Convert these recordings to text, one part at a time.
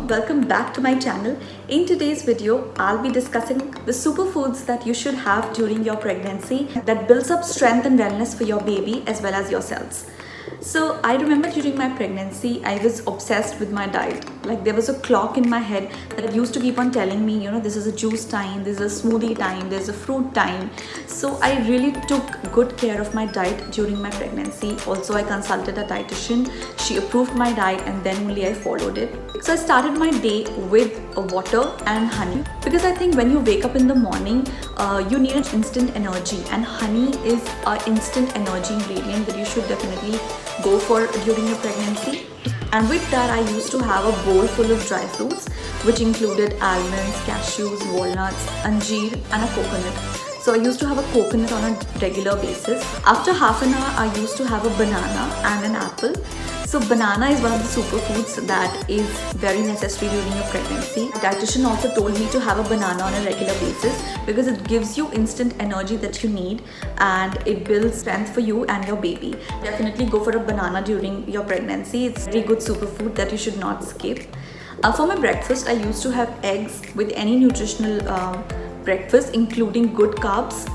welcome back to my channel. In today's video, I'll be discussing the superfoods that you should have during your pregnancy that builds up strength and wellness for your baby as well as yourselves. So I remember during my pregnancy, I was obsessed with my diet. Like there was a clock in my head that used to keep on telling me, this is a juice time, this is a smoothie time, there's a fruit time. So I really took good care of my diet during my pregnancy. Also, I consulted a dietitian. She approved my diet and then only I followed it. So I started my day with water and honey because I think when you wake up in the morning, you need an instant energy, and honey is an instant energy ingredient that you should definitely go for during your pregnancy. And with that, I used to have a bowl full of dry fruits, which included almonds, cashews, walnuts, anjeer and a coconut. So I used to have a coconut on a regular basis. After half an hour, I used to have a banana and an apple. So banana is one of the superfoods that is very necessary during your pregnancy. The dietitian also told me to have a banana on a regular basis because it gives you instant energy that you need and it builds strength for you and your baby. Definitely go for a banana during your pregnancy. It's a very good superfood that you should not skip. For my breakfast, I used to have eggs with any nutritional breakfast, including good carbs,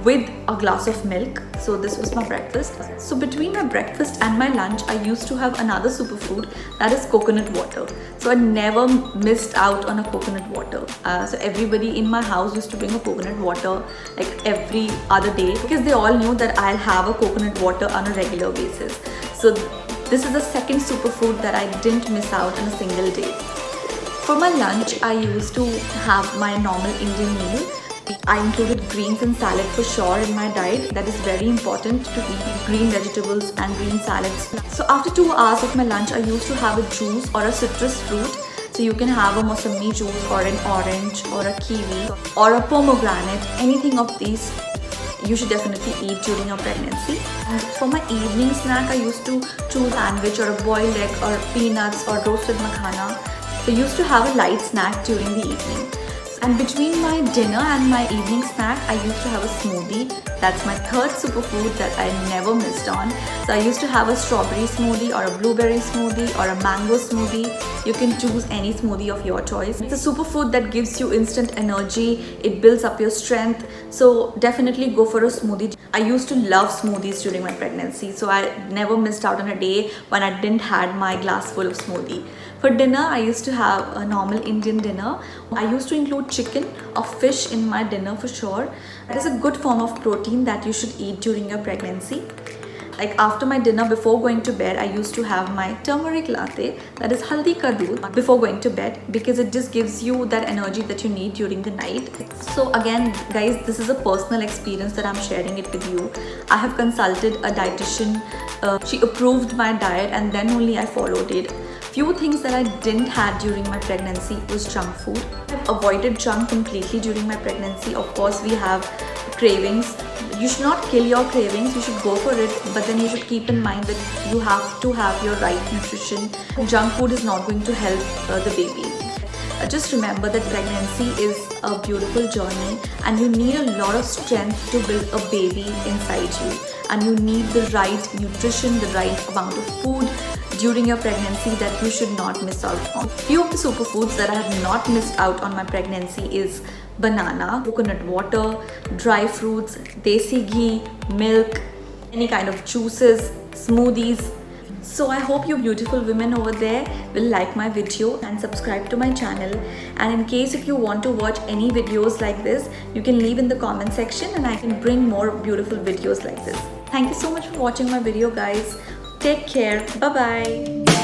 with a glass of milk. So this was my breakfast. So between my breakfast and my lunch, I used to have another superfood, that is coconut water. So I never missed out on a coconut water. So everybody in my house used to bring a coconut water like every other day because they all knew that I'll have a coconut water on a regular basis. So this is the second superfood that I didn't miss out on a single day. For my lunch, I used to have my normal Indian meal. I included greens and salad for sure in my diet. That is very important to eat green vegetables and green salads. So after 2 hours of my lunch, I used to have a juice or a citrus fruit. So you can have a Mosami juice or an orange or a kiwi or a pomegranate. Anything of these you should definitely eat during your pregnancy. And for my evening snack, I used to choose a sandwich or a boiled egg or peanuts or roasted makhana. So I used to have a light snack during the evening. And between my dinner and my evening snack, I used to have a smoothie. That's my third superfood that I never missed on. So I used to have a strawberry smoothie or a blueberry smoothie or a mango smoothie. You can choose any smoothie of your choice. It's a superfood that gives you instant energy. It builds up your strength. So definitely go for a smoothie. I used to love smoothies during my pregnancy. So I never missed out on a day when I didn't had my glass full of smoothie. For dinner, I used to have a normal Indian dinner. I used to include chicken or fish in my dinner for sure. That is a good form of protein that you should eat during your pregnancy. Like after my dinner, before going to bed, I used to have my turmeric latte, that is haldi ka doodh, before going to bed because it just gives you that energy that you need during the night. So again, guys, this is a personal experience that I'm sharing it with you. I have consulted a dietitian. She approved my diet and then only I followed it. Few things that I didn't have during my pregnancy was junk food. I've avoided junk completely during my pregnancy. Of course, we have cravings. You should not kill your cravings, you should go for it, but then you should keep in mind that you have to have your right nutrition. Junk food is not going to help the baby. Just remember that pregnancy is a beautiful journey and you need a lot of strength to build a baby inside you. And you need the right nutrition, the right amount of food during your pregnancy that you should not miss out on. Few of the superfoods that I have not missed out on my pregnancy is banana, coconut water, dry fruits, desi ghee, milk, any kind of juices, smoothies. So I hope you beautiful women over there will like my video and subscribe to my channel. And in case if you want to watch any videos like this, you can leave in the comment section and I can bring more beautiful videos like this. Thank you so much for watching my video, guys. Take care. Bye-bye.